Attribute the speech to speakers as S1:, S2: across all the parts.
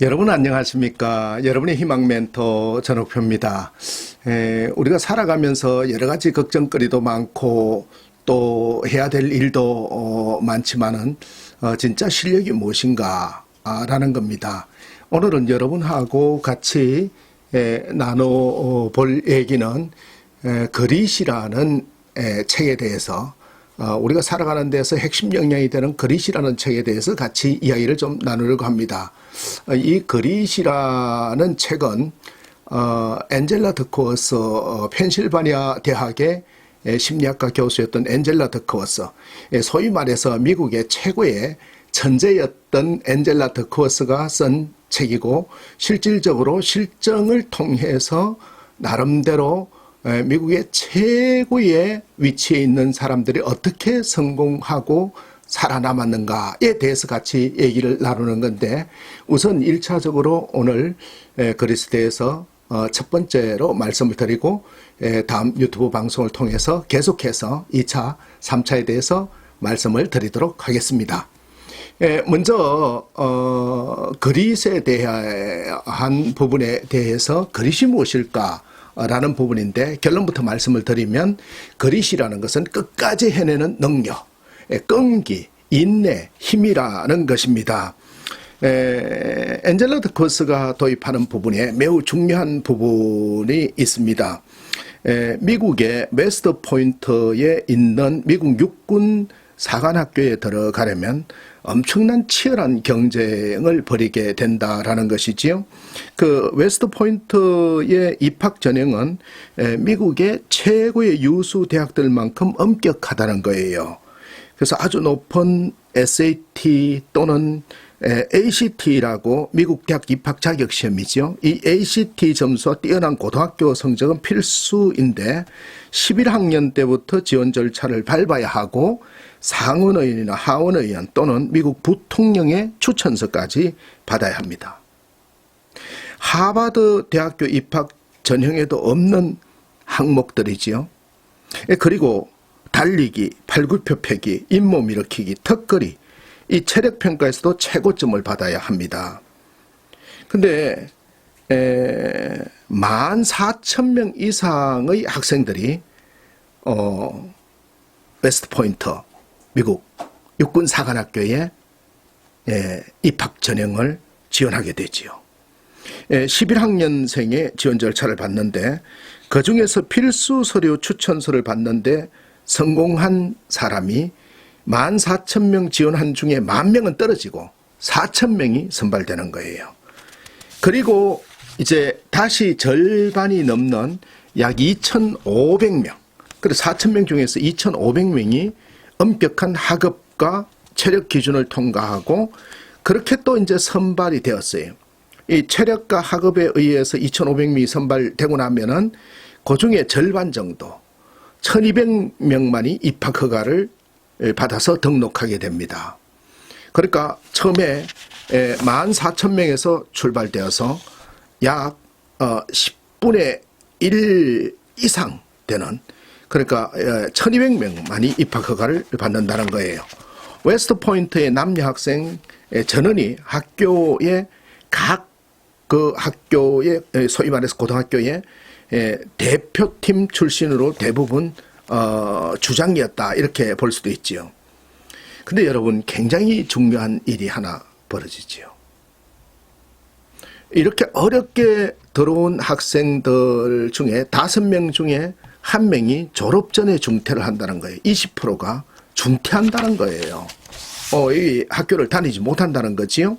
S1: 여러분 안녕하십니까? 여러분의 희망 멘토 전옥표입니다. 우리가 살아가면서 여러 가지 걱정거리도 많고 또 해야 될 일도 많지만은 진짜 실력이 무엇인가 라는 겁니다. 오늘은 여러분하고 같이 나눠볼 얘기는 그릿이라는 책에 대해서 우리가 살아가는 데서 핵심 역량이 되는 그릿이라는 책에 대해서 같이 이야기를 좀 나누려고 합니다. 이 그릿이라는 책은 엔젤라 더크워스 펜실바니아 대학의 심리학과 교수였던 엔젤라 더크워스, 소위 말해서 미국의 최고의 천재였던 엔젤라 더크워스가 쓴 책이고, 실질적으로 실정을 통해서 나름대로 미국의 최고의 위치에 있는 사람들이 어떻게 성공하고 살아남았는가에 대해서 같이 얘기를 나누는 건데, 우선 1차적으로 오늘 그릿에 대해서 첫 번째로 말씀을 드리고, 다음 유튜브 방송을 통해서 계속해서 2차, 3차에 대해서 말씀을 드리도록 하겠습니다. 먼저 그릿에 대한 부분에 대해서 그릿이 무엇일까 라는 부분인데, 결론부터 말씀을 드리면 그릿이라는 것은 끝까지 해내는 능력, 끈기, 인내, 힘이라는 것입니다. 엔젤라 더크워스가 도입하는 부분에 매우 중요한 부분이 있습니다. 미국의 웨스트 포인트에 있는 미국 육군 사관학교에 들어가려면 엄청난 치열한 경쟁을 벌이게 된다라는 것이지요. 그 웨스트 포인트의 입학 전형은 미국의 최고의 유수 대학들만큼 엄격하다는 거예요. 그래서 아주 높은 SAT 또는 ACT라고 미국 대학 입학 자격 시험이죠. 이 ACT 점수와 뛰어난 고등학교 성적은 필수인데 11학년 때부터 지원 절차를 밟아야 하고 상원의원이나 하원의원 또는 미국 부통령의 추천서까지 받아야 합니다. 하버드 대학교 입학 전형에도 없는 항목들이지요. 그리고 달리기, 팔굽혀 펴기, 잇몸 일으키기, 턱걸이, 이 체력평가에서도 최고점을 받아야 합니다. 근데 14,000명 이상의 학생들이 웨스트 포인트 미국 육군 사관학교에 입학 전형을 지원하게 되지요. 11학년생의 지원 절차를 받는데, 그 중에서 필수 서류 추천서를 받는데 성공한 사람이 14,000명 지원한 중에 10,000명은 떨어지고 4,000명이 선발되는 거예요. 그리고 이제 다시 절반이 넘는 약 2,500명, 그래서 4,000명 중에서 2,500명이 엄격한 학업과 체력 기준을 통과하고, 그렇게 또 이제 선발이 되었어요. 이 체력과 학업에 의해서 2,500명이 선발되고 나면은 그 중에 절반 정도, 1,200명만이 입학 허가를 받아서 등록하게 됩니다. 그러니까 처음에 14,000명에서 출발되어서 약 10분의 1 이상 되는, 그러니까 1,200명만이 입학 허가를 받는다는 거예요. 웨스트 포인트의 남녀 학생 전원이 학교의 각 그 학교의 소위 말해서 고등학교의 대표팀 출신으로 대부분 주장이었다, 이렇게 볼 수도 있지요. 근데 여러분, 굉장히 중요한 일이 하나 벌어지지요. 이렇게 어렵게 들어온 학생들 중에 5명 중에 1명이 졸업 전에 중퇴를 한다는 거예요. 20%가 중퇴한다는 거예요. 이 학교를 다니지 못한다는 거지요.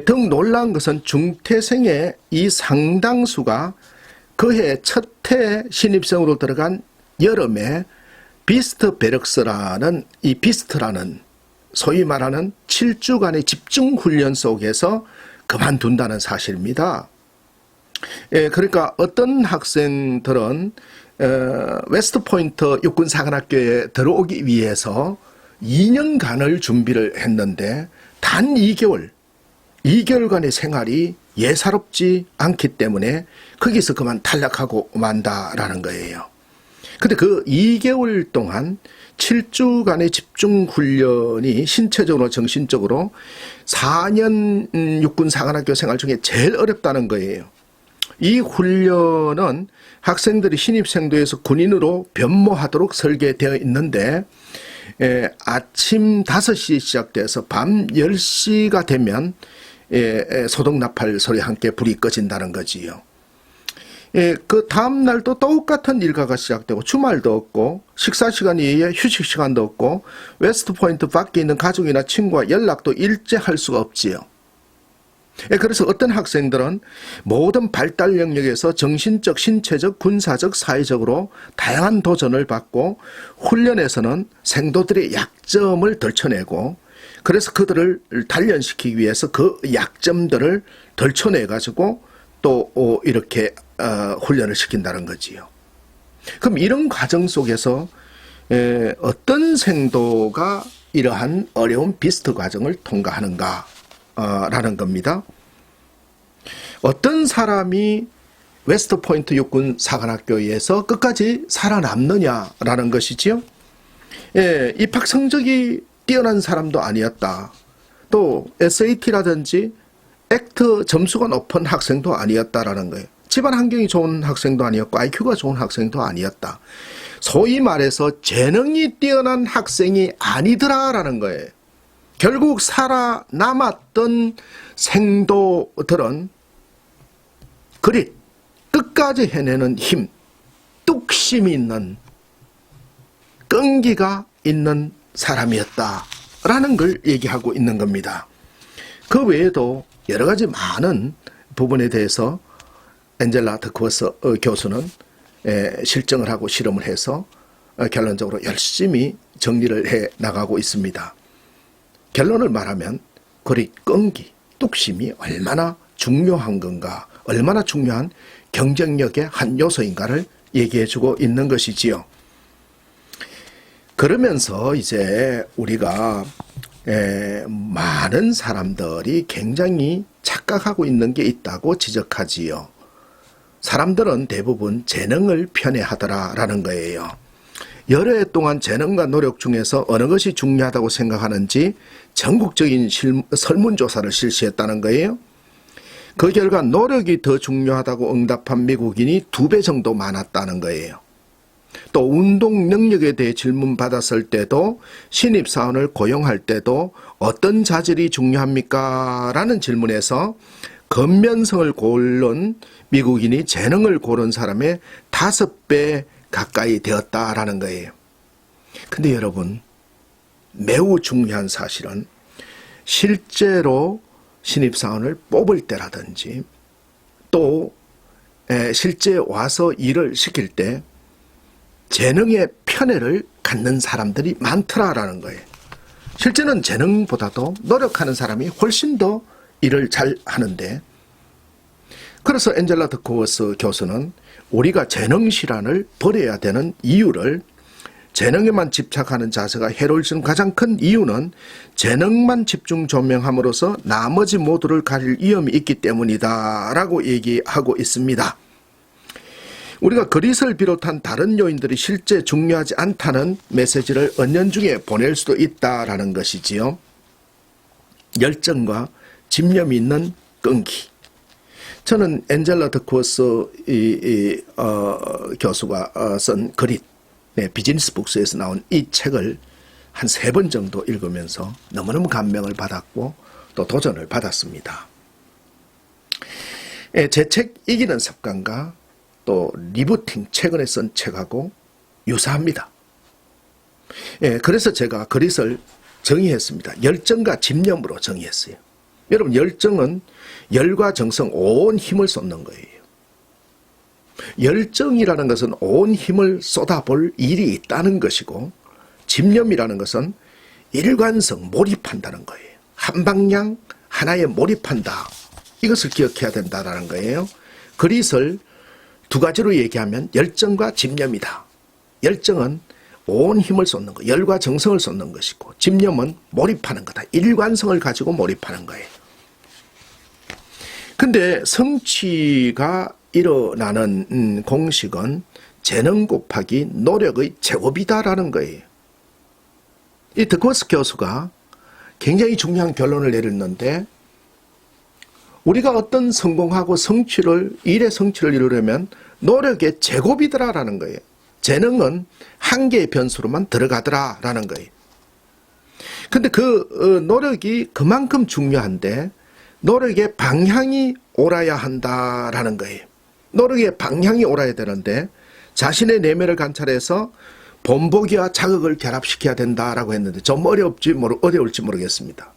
S1: 더욱 놀라운 것은 중퇴생의 이 상당수가 그해 첫 해 신입생으로 들어간 여름에 비스트베럭스라는, 이 비스트라는 소위 말하는 7주간의 집중훈련 속에서 그만둔다는 사실입니다. 그러니까 어떤 학생들은 웨스트 포인트 육군사관학교에 들어오기 위해서 2년간을 준비를 했는데 단 2개월간의 생활이 예사롭지 않기 때문에 거기서 그만 탈락하고 만다라는 거예요. 근데 그 2개월 동안 7주간의 집중 훈련이 신체적으로 정신적으로 4년 육군 사관학교 생활 중에 제일 어렵다는 거예요. 이 훈련은 학생들이 신입생도에서 군인으로 변모하도록 설계되어 있는데 아침 5시 시작돼서 밤 10시가 되면 소독 나팔 소리 함께 불이 꺼진다는 거지요. 그 다음 날도 똑같은 일과가 시작되고 주말도 없고 식사 시간 이외에 휴식 시간도 없고 웨스트 포인트 밖에 있는 가족이나 친구와 연락도 일제 할 수가 없지요. 그래서 어떤 학생들은 모든 발달 영역에서 정신적, 신체적, 군사적, 사회적으로 다양한 도전을 받고 훈련에서는 생도들의 약점을 덜쳐내고 그래서 그들을 단련시키기 위해서 그 약점들을 덜쳐내가지고 또 이렇게 훈련을 시킨다는 거지요. 그럼 이런 과정 속에서 어떤 생도가 이러한 어려운 비스트 과정을 통과하는가 라는 겁니다. 어떤 사람이 웨스트 포인트 육군 사관학교에서 끝까지 살아남느냐라는 것이지요. 입학 성적이 뛰어난 사람도 아니었다. 또 SAT라든지 액트 점수가 높은 학생도 아니었다라는 거예요. 집안 환경이 좋은 학생도 아니었고 IQ가 좋은 학생도 아니었다. 소위 말해서 재능이 뛰어난 학생이 아니더라라는 거예요. 결국 살아남았던 생도들은 그릿, 끝까지 해내는 힘, 뚝심이 있는, 끈기가 있는 사람이었다라는 걸 얘기하고 있는 겁니다. 그 외에도 여러 가지 많은 부분에 대해서 앤젤라 더크워스 교수는 실증을 하고 실험을 해서 결론적으로 열심히 정리를 해 나가고 있습니다. 결론을 말하면 그리 끈기, 뚝심이 얼마나 중요한 건가, 얼마나 중요한 경쟁력의 한 요소인가를 얘기해주고 있는 것이지요. 그러면서 이제 우리가 많은 사람들이 굉장히 착각하고 있는 게 있다고 지적하지요. 사람들은 대부분 재능을 편애하더라라는 거예요. 여러 해 동안 재능과 노력 중에서 어느 것이 중요하다고 생각하는지 전국적인 설문조사를 실시했다는 거예요. 그 결과 노력이 더 중요하다고 응답한 미국인이 2배 정도 많았다는 거예요. 또 운동 능력에 대해 질문받았을 때도 신입사원을 고용할 때도 어떤 자질이 중요합니까? 라는 질문에서 근면성을 고른 미국인이 재능을 고른 사람의 5배 가까이 되었다라는 거예요. 근데 여러분, 매우 중요한 사실은 실제로 신입사원을 뽑을 때라든지 또 실제 와서 일을 시킬 때 재능의 편애를 갖는 사람들이 많더라라는 거예요. 실제는 재능보다도 노력하는 사람이 훨씬 더 일을 잘 하는데, 그래서 앤젤라 더크워스 교수는 우리가 재능실환을 버려야 되는 이유를, 재능에만 집착하는 자세가 해로울 수 있는 가장 큰 이유는 재능만 집중 조명함으로써 나머지 모두를 가릴 위험이 있기 때문이다 라고 얘기하고 있습니다. 우리가 그릿을 비롯한 다른 요인들이 실제 중요하지 않다는 메시지를 은연중에 보낼 수도 있다라는 것이지요. 열정과 집념이 있는 끈기. 저는 앤젤라 더크워스 교수가 쓴 그릿, 비즈니스 북스에서 나온 이 책을 한 3번 정도 읽으면서 너무너무 감명을 받았고 또 도전을 받았습니다. 제 책 이기는 습관과 또 리부팅 최근에 쓴 책하고 유사합니다. 그래서 제가 그릿을 정의했습니다. 열정과 집념으로 정의했어요. 여러분, 열정은 열과 정성, 온 힘을 쏟는 거예요. 열정이라는 것은 온 힘을 쏟아볼 일이 있다는 것이고, 집념이라는 것은 일관성, 몰입한다는 거예요. 한 방향 하나에 몰입한다. 이것을 기억해야 된다는 거예요. 그릿을 2가지로 얘기하면 열정과 집념이다. 열정은 온 힘을 쏟는 것, 열과 정성을 쏟는 것이고, 집념은 몰입하는 거다. 일관성을 가지고 몰입하는 거예요. 근데 성취가 일어나는 공식은 재능 곱하기 노력의 제곱이다라는 거예요. 이 더크워스 교수가 굉장히 중요한 결론을 내렸는데, 우리가 어떤 성공하고 일의 성취를 이루려면 노력의 제곱이더라라는 거예요. 재능은 한 개의 변수로만 들어가더라라는 거예요. 근데 그 노력이 그만큼 중요한데 노력의 방향이 옳아야 한다라는 거예요. 노력의 방향이 옳아야 되는데 자신의 내면을 관찰해서 본보기와 자극을 결합시켜야 된다라고 했는데 좀 어려울지 모르겠습니다.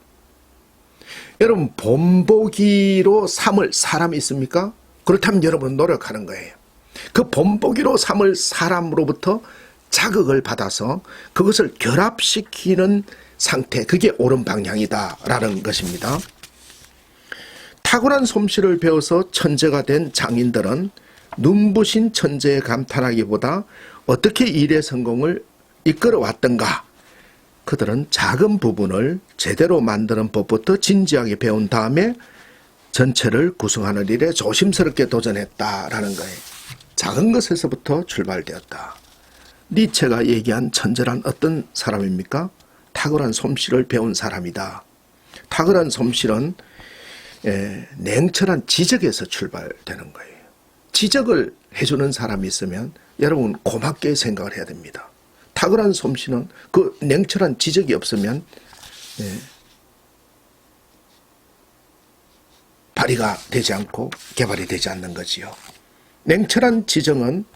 S1: 여러분, 본보기로 삼을 사람이 있습니까? 그렇다면 여러분은 노력하는 거예요. 그 본보기로 삼을 사람으로부터 자극을 받아서 그것을 결합시키는 상태, 그게 옳은 방향이다라는 것입니다. 탁월한 솜씨를 배워서 천재가 된 장인들은 눈부신 천재에 감탄하기보다 어떻게 일의 성공을 이끌어왔던가, 그들은 작은 부분을 제대로 만드는 법부터 진지하게 배운 다음에 전체를 구성하는 일에 조심스럽게 도전했다라는 거예요. 작은 것에서부터 출발되었다. 니체가 얘기한 천재란 어떤 사람입니까? 탁월한 솜씨를 배운 사람이다. 탁월한 솜씨는 냉철한 지적에서 출발되는 거예요. 지적을 해주는 사람이 있으면 여러분 고맙게 생각을 해야 됩니다. 탁월한 솜씨는 그 냉철한 지적이 없으면 발휘가 되지 않고 개발이 되지 않는 거지요. 냉철한 지적은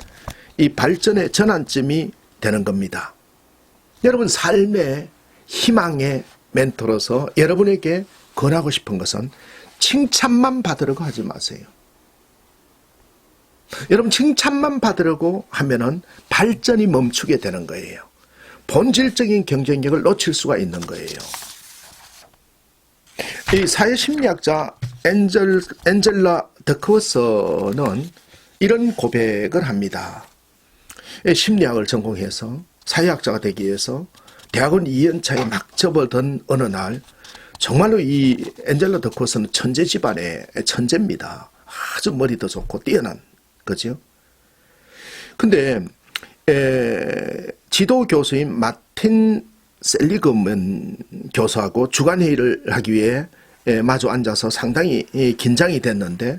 S1: 이 발전의 전환점이 되는 겁니다. 여러분, 삶의 희망의 멘토로서 여러분에게 권하고 싶은 것은 칭찬만 받으려고 하지 마세요. 여러분, 칭찬만 받으려고 하면은 발전이 멈추게 되는 거예요. 본질적인 경쟁력을 놓칠 수가 있는 거예요. 이 사회심리학자 엔젤라 더크워스는 이런 고백을 합니다. 심리학을 전공해서 사회학자가 되기 위해서 대학원 2년차에 막 접어든 어느 날, 정말로 이 엔젤라 더크워스는 천재 집안의 천재입니다. 아주 머리도 좋고 뛰어난 거죠. 근데 지도 교수인 마틴 셀리그먼 교수하고 주간회의를 하기 위해 마주 앉아서 상당히 긴장이 됐는데,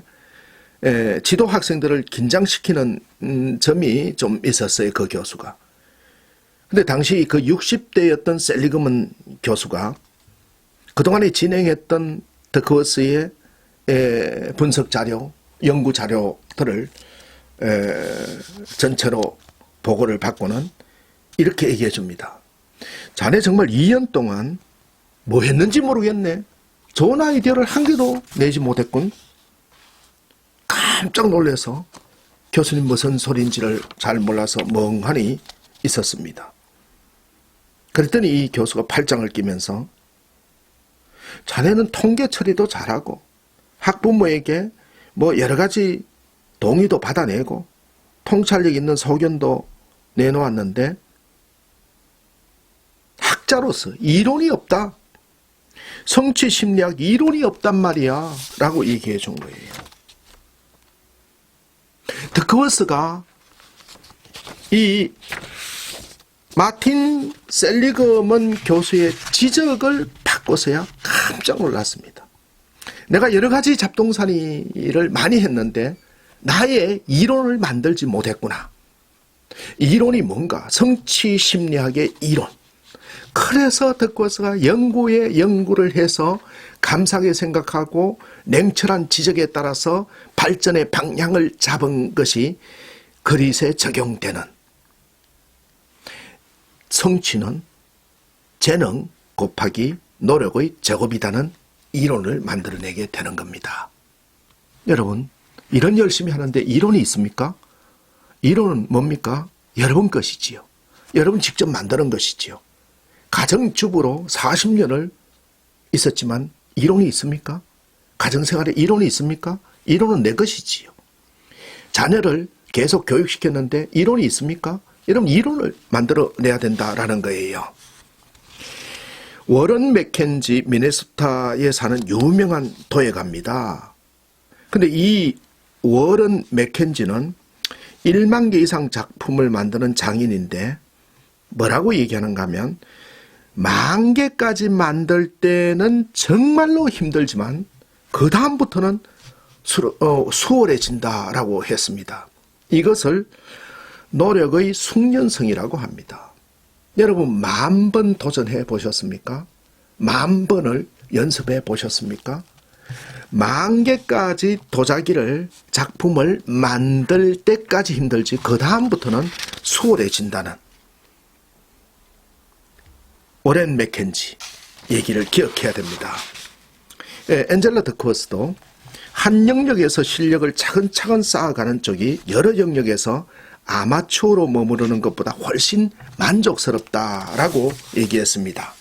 S1: 지도 학생들을 긴장시키는 점이 좀 있었어요, 그 교수가. 근데 당시 그 60대였던 셀리그먼 교수가 그동안에 진행했던 더크워스의 분석 자료, 연구 자료들을 전체로 보고를 받고는 이렇게 얘기해 줍니다. 자네 정말 2년 동안 뭐 했는지 모르겠네. 좋은 아이디어를 한 개도 내지 못했군. 깜짝 놀라서 교수님 무슨 소리인지를 잘 몰라서 멍하니 있었습니다. 그랬더니 이 교수가 팔짱을 끼면서 자네는 통계 처리도 잘하고 학부모에게 뭐 여러 가지 동의도 받아내고 통찰력 있는 소견도 내놓았는데 학자로서 이론이 없다. 성취 심리학 이론이 없단 말이야 라고 얘기해 준 거예요. 더크워스가 이 마틴 셀리그먼 교수의 지적을 받고서야 깜짝 놀랐습니다. 내가 여러 가지 잡동사니를 많이 했는데 나의 이론을 만들지 못했구나. 이론이 뭔가? 성취 심리학의 이론. 그래서 더크워스가 연구를 해서 감사하게 생각하고 냉철한 지적에 따라서 발전의 방향을 잡은 것이 그릿에 적용되는, 성취는 재능 곱하기 노력의 제곱이라는 이론을 만들어내게 되는 겁니다. 여러분, 이런 열심히 하는데 이론이 있습니까? 이론은 뭡니까? 여러분 것이지요. 여러분 직접 만드는 것이지요. 가정주부로 40년을 있었지만 이론이 있습니까? 가정생활에 이론이 있습니까? 이론은 내 것이지요. 자녀를 계속 교육시켰는데 이론이 있습니까? 여러분, 이론을 만들어내야 된다라는 거예요. 워런 맥켄지, 미네소타에 사는 유명한 도예가입니다. 근데 이 워런 맥켄지는 1만 개 이상 작품을 만드는 장인인데 뭐라고 얘기하는가 하면 10,000개까지 만들 때는 정말로 힘들지만 그 다음부터는 수월해진다라고 했습니다. 이것을 노력의 숙련성이라고 합니다. 여러분 10,000번 도전해 보셨습니까? 10,000번을 연습해 보셨습니까? 10,000개까지 도자기를 작품을 만들 때까지 힘들지 그 다음부터는 수월해진다는 오렌 맥켄지 얘기를 기억해야 됩니다. 앤젤라 더크워스도 한 영역에서 실력을 차근차근 쌓아가는 쪽이 여러 영역에서 아마추어로 머무르는 것보다 훨씬 만족스럽다라고 얘기했습니다.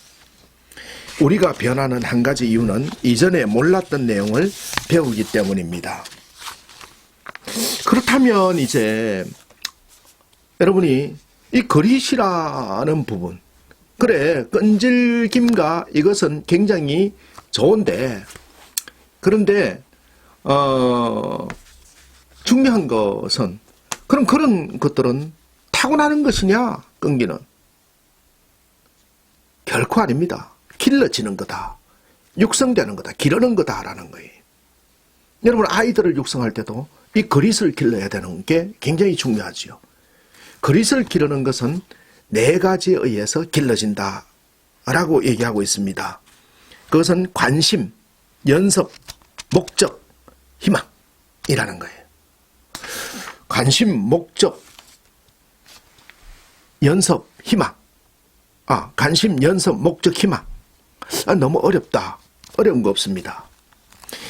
S1: 우리가 변하는 한 가지 이유는 이전에 몰랐던 내용을 배우기 때문입니다. 그렇다면 이제 여러분이 이 그릿이라는 부분, 그래 끈질김과 이것은 굉장히 좋은데, 그런데 중요한 것은 그럼 그런 것들은 타고나는 것이냐? 끈기는 결코 아닙니다. 길러지는 거다. 육성되는 거다. 기르는 거다라는 거예요. 여러분 아이들을 육성할 때도 이 그릿을 길러야 되는 게 굉장히 중요하지요. 그릿을 기르는 것은 4가지에 의해서 길러진다라고 얘기하고 있습니다. 그것은 관심, 연습, 목적, 희망이라는 거예요. 관심, 목적, 연습, 희망. 관심, 연습, 목적, 희망. 너무 어렵다. 어려운 거 없습니다.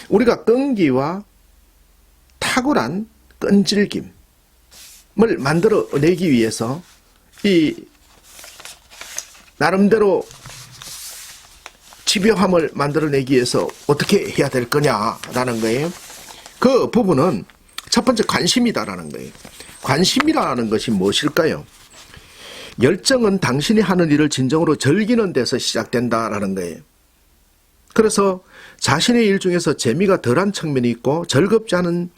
S1: 우리가 끈기와 탁월한 끈질김을 만들어내기 위해서 이 나름대로 집요함을 만들어내기 위해서 어떻게 해야 될 거냐라는 거예요. 그 부분은 첫 번째 관심이다라는 거예요. 관심이라는 것이 무엇일까요? 열정은 당신이 하는 일을 진정으로 즐기는 데서 시작된다라는 거예요. 그래서 자신의 일 중에서 재미가 덜한 측면이 있고 즐겁지 않은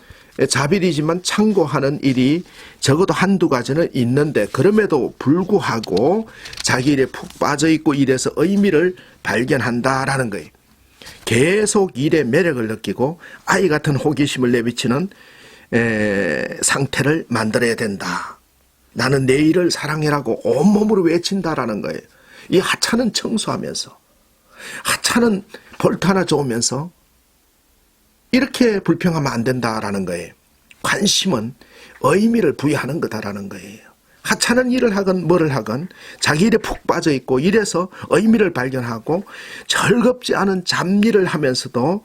S1: 자비이지만 참고하는 일이 적어도 한두 가지는 있는데 그럼에도 불구하고 자기 일에 푹 빠져있고 일에서 의미를 발견한다라는 거예요. 계속 일의 매력을 느끼고 아이 같은 호기심을 내비치는 상태를 만들어야 된다. 나는 내 일을 사랑해라고 온몸으로 외친다라는 거예요. 이 하찮은 청소하면서, 하찮은 볼트 하나 좋으면서 이렇게 불평하면 안 된다라는 거예요. 관심은 의미를 부여하는 거다라는 거예요. 하찮은 일을 하건 뭐를 하건 자기 일에 푹 빠져 있고 일에서 의미를 발견하고 즐겁지 않은 잡일을 하면서도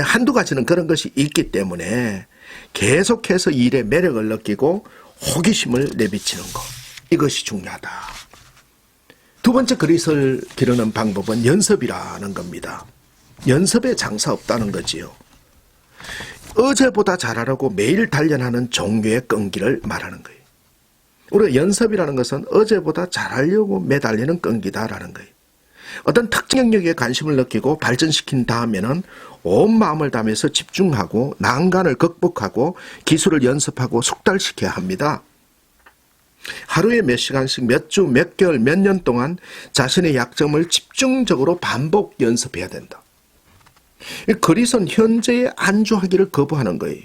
S1: 한두 가지는 그런 것이 있기 때문에 계속해서 일의 매력을 느끼고 호기심을 내비치는 것, 이것이 중요하다. 두 번째 그릿을 기르는 방법은 연습이라는 겁니다. 연습에 장사 없다는 거지요. 어제보다 잘하려고 매일 단련하는 종류의 끈기를 말하는 거예요. 우리가 연습이라는 것은 어제보다 잘하려고 매달리는 끈기다라는 거예요. 어떤 특정 영역에 관심을 느끼고 발전시킨 다음에는 온 마음을 다해서 집중하고 난관을 극복하고 기술을 연습하고 숙달시켜야 합니다. 하루에 몇 시간씩 몇 주, 몇 개월, 몇 년 동안 자신의 약점을 집중적으로 반복 연습해야 된다. 그릿은 현재에 안주하기를 거부하는 거예요.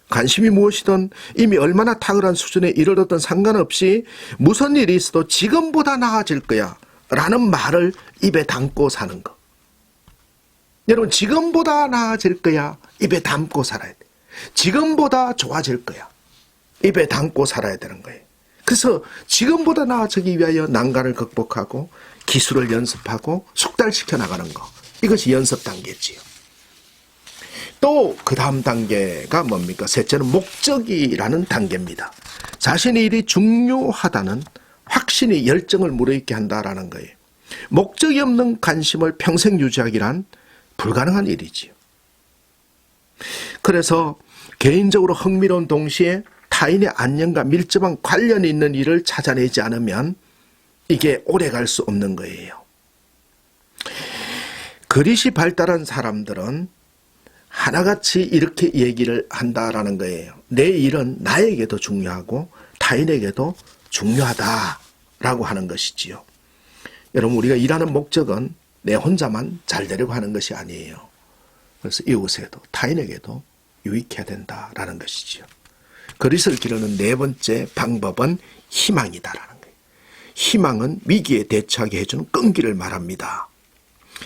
S1: 관심이 무엇이든 이미 얼마나 탁월한 수준에 이르렀든 상관없이 무슨 일이 있어도 지금보다 나아질 거야 라는 말을 입에 담고 사는 것. 여러분 지금보다 나아질 거야 입에 담고 살아야 돼. 지금보다 좋아질 거야 입에 담고 살아야 되는 거예요. 그래서 지금보다 나아지기 위하여 난관을 극복하고 기술을 연습하고 숙달시켜 나가는 것. 이것이 연습 단계지요. 또 그 다음 단계가 뭡니까? 셋째는 목적이라는 단계입니다. 자신의 일이 중요하다는 확신이 열정을 무르익게 한다라는 거예요. 목적이 없는 관심을 평생 유지하기란 불가능한 일이지요. 그래서 개인적으로 흥미로운 동시에 타인의 안녕과 밀접한 관련이 있는 일을 찾아내지 않으면 이게 오래 갈 수 없는 거예요. 그릿이 발달한 사람들은 하나같이 이렇게 얘기를 한다라는 거예요. 내 일은 나에게도 중요하고 타인에게도 중요하다라고 하는 것이지요. 여러분, 우리가 일하는 목적은 내 혼자만 잘 되려고 하는 것이 아니에요. 그래서 이웃에도 타인에게도 유익해야 된다라는 것이지요. 그리스도를 기르는 네 번째 방법은 희망이다라는 거예요. 희망은 위기에 대처하게 해주는 끈기를 말합니다.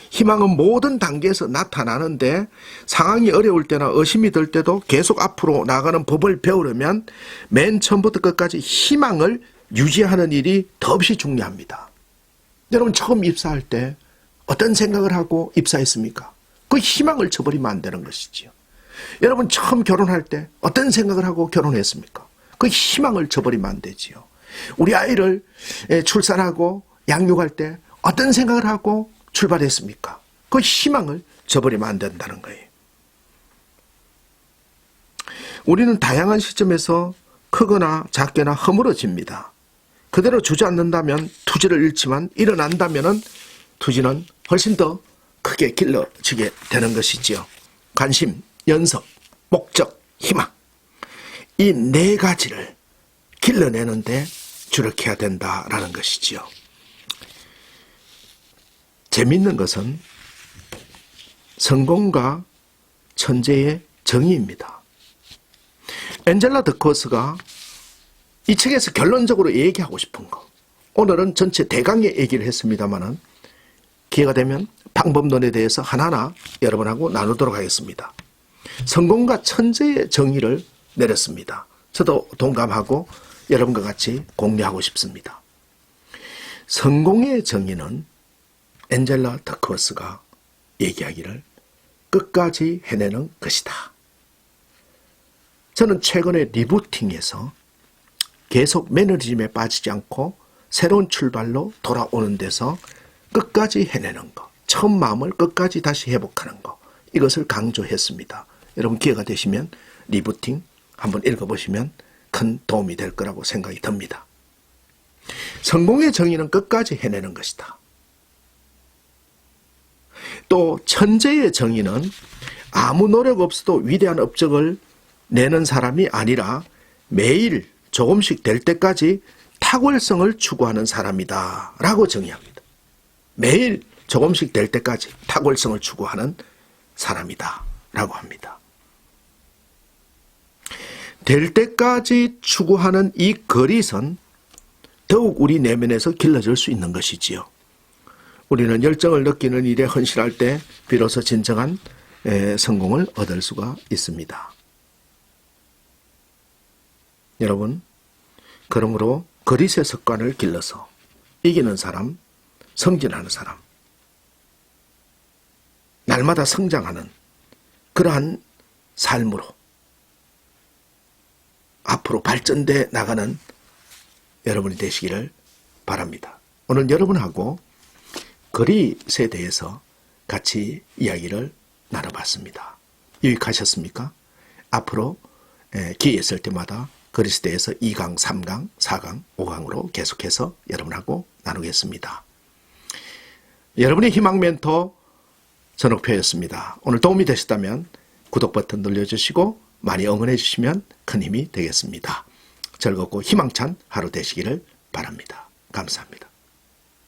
S1: 희망은 모든 단계에서 나타나는데 상황이 어려울 때나 의심이 들 때도 계속 앞으로 나가는 법을 배우려면 맨 처음부터 끝까지 희망을 유지하는 일이 더없이 중요합니다. 여러분, 처음 입사할 때 어떤 생각을 하고 입사했습니까? 그 희망을 저버리면 안 되는 것이지요. 여러분, 처음 결혼할 때 어떤 생각을 하고 결혼했습니까? 그 희망을 저버리면 안 되지요. 우리 아이를 출산하고 양육할 때 어떤 생각을 하고 출발했습니까? 그 희망을 저버리면 안 된다는 거예요. 우리는 다양한 시점에서 크거나 작게나 허물어집니다. 그대로 주저앉는다면 투지를 잃지만 일어난다면 투지는 훨씬 더 크게 길러지게 되는 것이지요. 관심, 연습, 목적, 희망, 이 네 가지를 길러내는데 주력해야 된다라는 것이지요. 재미있는 것은 성공과 천재의 정의입니다. 엔젤라 더크워스가 이 책에서 결론적으로 얘기하고 싶은 거, 오늘은 전체 대강의 얘기를 했습니다마는 기회가 되면 방법론에 대해서 하나하나 여러분하고 나누도록 하겠습니다. 성공과 천재의 정의를 내렸습니다. 저도 동감하고 여러분과 같이 공유하고 싶습니다. 성공의 정의는 엔젤라 더크워스가 얘기하기를 끝까지 해내는 것이다. 저는 최근에 리부팅에서 계속 매너리즘에 빠지지 않고 새로운 출발로 돌아오는 데서 끝까지 해내는 것, 처음 마음을 끝까지 다시 회복하는 것, 이것을 강조했습니다. 여러분, 기회가 되시면 리부팅 한번 읽어보시면 큰 도움이 될 거라고 생각이 듭니다. 성공의 정의는 끝까지 해내는 것이다. 또 천재의 정의는 아무 노력 없어도 위대한 업적을 내는 사람이 아니라 매일 조금씩 될 때까지 탁월성을 추구하는 사람이다 라고 정의합니다. 매일 조금씩 될 때까지 탁월성을 추구하는 사람이다 라고 합니다. 될 때까지 추구하는 이 거리선 더욱 우리 내면에서 길러질 수 있는 것이지요. 우리는 열정을 느끼는 일에 헌신할 때 비로소 진정한 성공을 얻을 수가 있습니다. 여러분, 그러므로 그리스의 습관을 길러서 이기는 사람, 성진하는 사람, 날마다 성장하는 그러한 삶으로 앞으로 발전돼 나가는 여러분이 되시기를 바랍니다. 오늘 여러분하고 그리스에 대해서 같이 이야기를 나눠봤습니다. 유익하셨습니까? 앞으로 기회 있을 때마다 그리스에 대해서 2강, 3강, 4강, 5강으로 계속해서 여러분하고 나누겠습니다. 여러분의 희망 멘토 전옥표였습니다. 오늘 도움이 되셨다면 구독 버튼 눌러주시고 많이 응원해 주시면 큰 힘이 되겠습니다. 즐겁고 희망찬 하루 되시기를 바랍니다. 감사합니다.